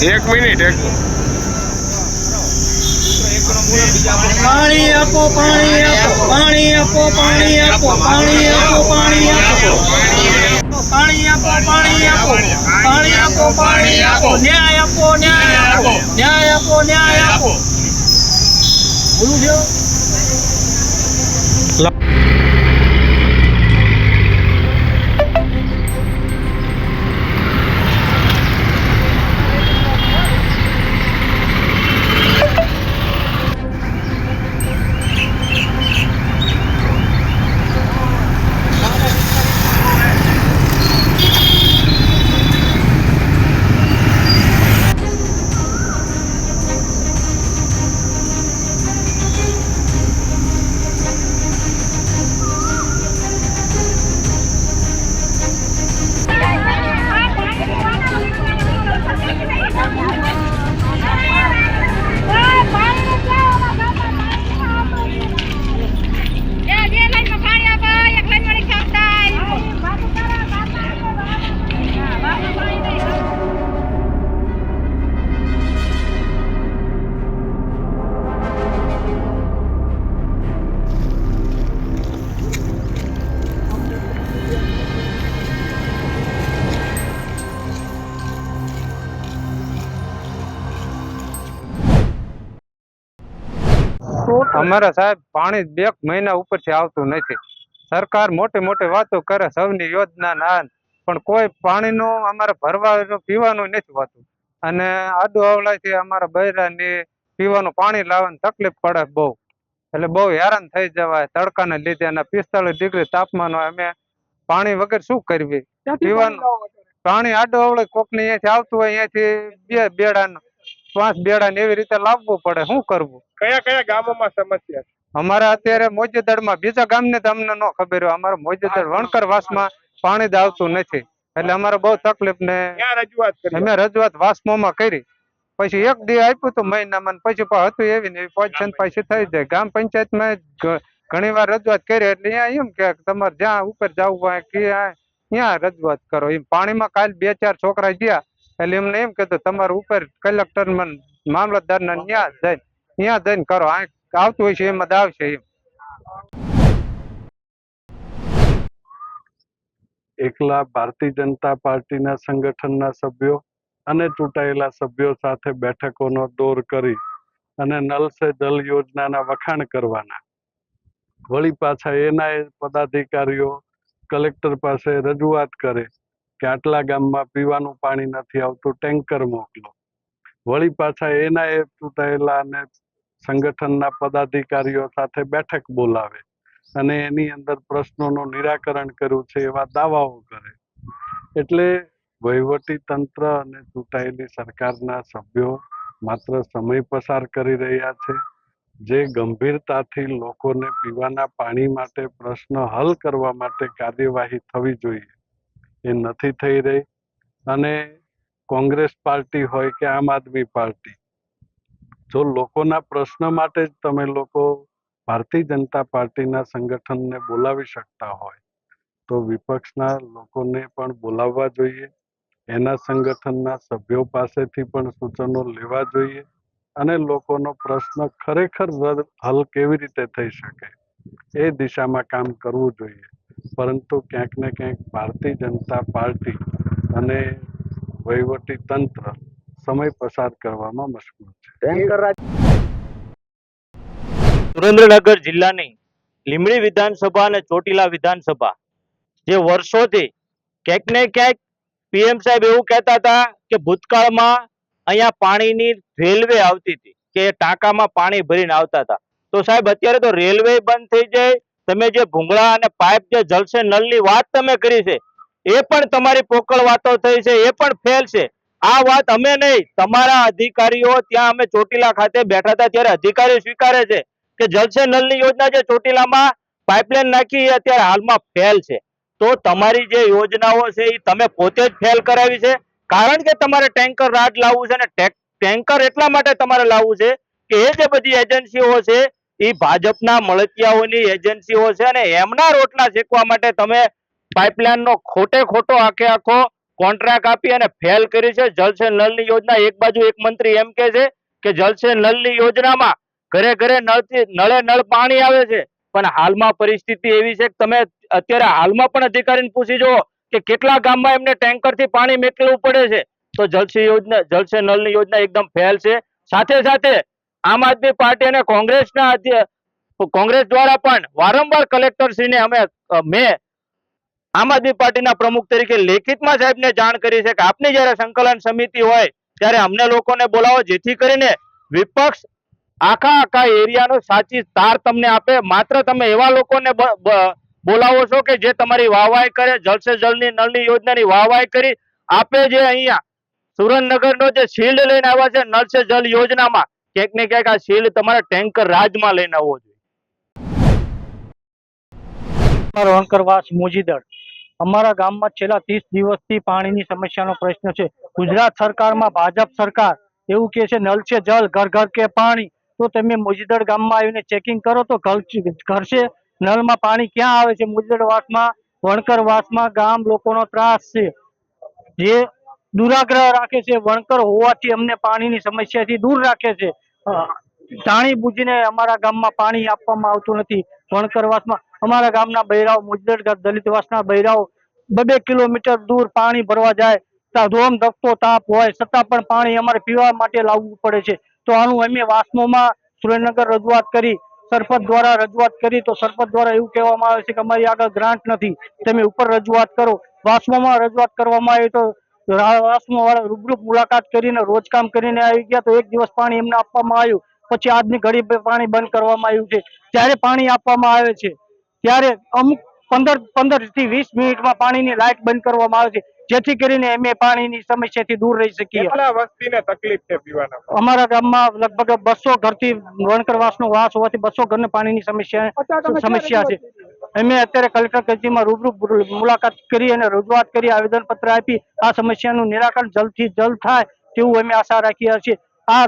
એક મિનિટ પાણી આપો, પાણી આપો, પાણી આપો, પાણી આપો, પાણી આપો, પાણી આપો, પાણી આપો, પાણી આપો, પાણી આપો, પાણી આપો, ન્યાય આપો, ન્યાય આપો, ન્યાય આપો, ન્યાય આપો. બોલું છે અમારા સાહેબ પાણી 2 મહિના ઉપરથી આવતું નથી. સરકાર મોટી મોટી વાતો કરે, સૌની યોજના ના, પણ કોઈ પાણીનું અમારે ભરવાનું પીવાનું નથી હોતું. અને આડુ અવળાથી અમારા બૈરાની પીવાનું પાણી લાવવાની તકલીફ પડે બહુ. એટલે બહુ હેરાન થઈ જવાય તડકાને લીધે. અને 45 ડિગ્રી તાપમાન હોય. અમે પાણી વગર શું કરવી? પીવાનું પાણી આડુ અવળે કોકની અહીંયાથી આવતું હોય, અહીંયાથી 2 બેડા 5 બેડા ને એવી રીતે લાવવું પડે. શું કરવું? કયા કયા ગામોમાં સમસ્યા છે? અમારા અત્યારે મોજેદળમાં, બીજા ગામને તમને ન ખબર હોય, અમારા મોજેદળ વણકરવાસમાં પાણી જ આવતું નથી. એટલે અમારે બહુ તકલીફ ને અમે રજૂઆત વાસ્મોમાં કરી. પછી 1 દી આપ્યું હતું મહિનામાં, પછી હતું એવી ને એવી પોઝિશન પછી થઈ જાય. ગ્રામ પંચાયતમાં ઘણી વાર રજૂઆત કરી, એટલે અહીંયા એમ કે તમારે જ્યાં ઉપર જવું હોય ત્યાં રજૂઆત કરો. એમ પાણીમાં કાલ 2-4 છોકરા ગયા, એટલે એમને એમ કીધું તમારે ઉપર કલેક્ટર મામલતદાર ને ત્યાં જઈને કરો. આવતું હોય છે એમાં આવશે એમ. એકલા ભારતીય જનતા પાર્ટીના સંગઠનના સભ્યો અને ચૂંટાયેલા સભ્યો સાથે બેઠકોનો દોર કરી અને નલ સે જલ યોજનાના વખાણ કરવાના. વળી પાછા એના પદાધિકારીઓ કલેક્ટર પાસે રજૂઆત કરે કે આટલા ગામમાં પીવાનું પાણી નથી આવતું, ટેન્કર મોકલો. વળી પાછા એના ચૂંટાયેલા અને સંગઠનના પદાધિકારીઓ સાથે બેઠક બોલાવે અને એની અંદર પ્રશ્નોનું નિરાકરણ કર્યું છે એવા દાવાઓ કરે. એટલે વહીવટી તંત્ર અને ચૂંટાયેલી સરકારના સભ્યો માત્ર સમય પસાર કરી રહ્યા છે. જે ગંભીરતાથી લોકોને પીવાના પાણી માટે પ્રશ્ન હલ કરવા માટે કાર્યવાહી થવી જોઈએ એ નથી થઈ રહી. અને કોંગ્રેસ પાર્ટી હોય કે આમ આદમી પાર્ટી, જો લોકોના પ્રશ્ન માટે જ તમે લોકો ભારતીય જનતા પાર્ટીના સંગઠનને બોલાવી શકતા હોય તો વિપક્ષના લોકોને પણ બોલાવવા જોઈએ. એના સંગઠનના સભ્યો પાસેથી પણ સૂચનો લેવા જોઈએ અને લોકોનો પ્રશ્ન ખરેખર હલ કેવી રીતે થઈ શકે એ દિશામાં કામ કરવું જોઈએ. પરંતુ ક્યાંક ને ક્યાંક ભારતીય જનતા પાર્ટી અને વહીવટી તંત્ર સમય પસાર કરવામાં મશગુલ છે. સુરેન્દ્રનગર જિલ્લાની લીંબડી વિધાનસભા અને ચોટીલા વિધાનસભા જે વર્ષોથી ક્યાંક ને ક્યાંક પીએમ સાહેબ એવું કહેતા હતા કે ભૂતકાળમાં અહીંયા પાણીની રેલવે આવતી હતી કે ટાંકામાં પાણી ભરીને આવતા હતા. તો સાહેબ અત્યારે તો રેલવે બંધ થઈ જાય. તમે જે ભૂંગળા અને પાઇપ જે જલસે નળની વાત તમે કરી છે એ પણ તમારી પોકળ વાતો થઈ છે, એ પણ ફેલ છે. આ વાત અમે નહીં, તમારા અધિકારીઓ ત્યાં અમે ચોટીલા ખાતે બેઠા હતા ત્યારે અધિકારીઓ સ્વીકારે છે કે જલસે નળની યોજના જે ચોટીલામાં પાઇપલાઇન નાખી એ અત્યારે હાલમાં ફેલ છે. તો તમારી જે યોજનાઓ છે એ તમે પોતે જ ફેલ કરાવી છે. કારણ કે તમારે ટેન્કર રાજ લાવવું છે, અને ટેન્કર એટલા માટે તમારે લાવવું છે કે એ જે બધી એજન્સીઓ છે એ ભાજપના મળતિયાઓની એજન્સીઓ છે અને એમના રોટલા શેકવા માટે તમે પાઇપલાઇનનો ખોટો આખો કોન્ટ્રાક્ટ આપી અને ફેલ કરી છે. જલ સે નળની યોજના એક બાજુ એક મંત્રી એમ કહે છે કે જલ સે નળની યોજનામાં ઘરે ઘરે નળે નળ પાણી આવે છે, પણ હાલમાં પરિસ્થિતિ એવી છે કે તમે અત્યારે હાલમાં પણ અધિકારીને પૂછી જુઓ કે કેટલા ગામમાં એમને ટેન્કરથી પાણી મેકલવું પડે છે. તો જલ સે નળની યોજના એકદમ ફેલ છે. સાથે સાથે આમ આદમી પાર્ટી અને કોંગ્રેસ દ્વારા પણ વારંવાર કલેક્ટરશ્રીને મેં આમ આદમી પાર્ટીના પ્રમુખ તરીકે લેખિતમાં સાહેબને જાણ કરી છે કે આપની જ્યારે સંકલન સમિતિ હોય ત્યારે અમને લોકોને બોલાવો, જેથી કરીને વિપક્ષ આખા એરિયાનો સાચી તાર તમને આપે. માત્ર તમે એવા લોકોને બોલાવો છો કે જે તમારી વાહવાહી કરે, જલ સે જલની નળની યોજનાની વાહવાહી કરી આપે. જે અહીંયા સુરેન્દ્રનગરનો જે શિલ્ડ લઈને આવ્યા છે નળ સે જલ યોજનામાં, ક્યાંક ને ક્યાંક આ શિલ્ડ તમારા ટેન્કર રાજમાં લઈને આવવો જોઈએ. વણકરવાસ મોજીદળ અમારા ગામમાં છેલ્લા 30 દિવસથી પાણીની સમસ્યાનો પ્રશ્ન છે. ગુજરાત સરકારમાં ભાજપ સરકાર એવું કહે છે નલ સે જલ ઘર ઘર કે પાણી, તો તમે મોજીદળ ગામમાં આવીને ચેકિંગ કરો તો ઘર છે નળમાં પાણી ક્યાં આવે છે. મોજીદળવાસમાં વણકરવાસમાં ગામ લોકોનો ત્રાસ છે, જે દુરાગ્રહ રાખે છે. વણકર હોવાથી અમને પાણીની સમસ્યાથી દૂર રાખે છે. જાણી બુજીને અમારા ગામમાં પાણી આપવામાં આવતું નથી. વણકરવાસમાં અમારા ગામના બૈરાઓ, મોજીદળ દલિતવાસના બૈરાઓ 2 કિલોમીટર દૂર પાણી ભરવા જાય, ત્યાં ધોમ ધકતો તાપ હોય છતાં પણ પાણી અમારે પીવા માટે લાવવું પડે છે. તો આનું અમે વાસ્મોમાં સુરેન્દ્રનગર રજૂઆત કરી, સરપંચ દ્વારા રજૂઆત કરી, તો સરપંચ દ્વારા એવું કહેવામાં આવે છે કે અમારી આગળ ગ્રાન્ટ નથી, તમે ઉપર રજૂઆત કરો. વાસ્મોમાં રજૂઆત કરવામાં આવી તો વાસ્મો વાળા રૂબરૂ મુલાકાત કરીને રોજકામ કરીને આવી ગયા, તો 1 દિવસ પાણી એમને આપવામાં આવ્યું. પછી આજની ઘડી પાણી બંધ કરવામાં આવ્યું છે. જ્યારે પાણી આપવામાં આવે છે ત્યારે અમુક 15 થી 20 મિનિટમાં પાણીની લાઇટ બંધ કરવામાં આવે છે, જેથી કરીને અમે પાણીની સમસ્યાથી દૂર રહી શકીએ. કેટલા વસ્તીને તકલીફ છે પીવાના? અમારા ગામમાં લગભગ 200 ઘરથી વણકરવાસનો વાસ હોવાથી 200 ઘરને પાણીની સમસ્યા છે. અમે અત્યારે કલેક્ટર કચેરીમાં રૂબરૂ મુલાકાત કરી અને રજૂઆત કરી, આવેદનપત્ર આપી આ સમસ્યાનું નિરાકરણ જલ્દથી જલ્દ થાય તેવું અમે આશા રાખીએ છીએ. આ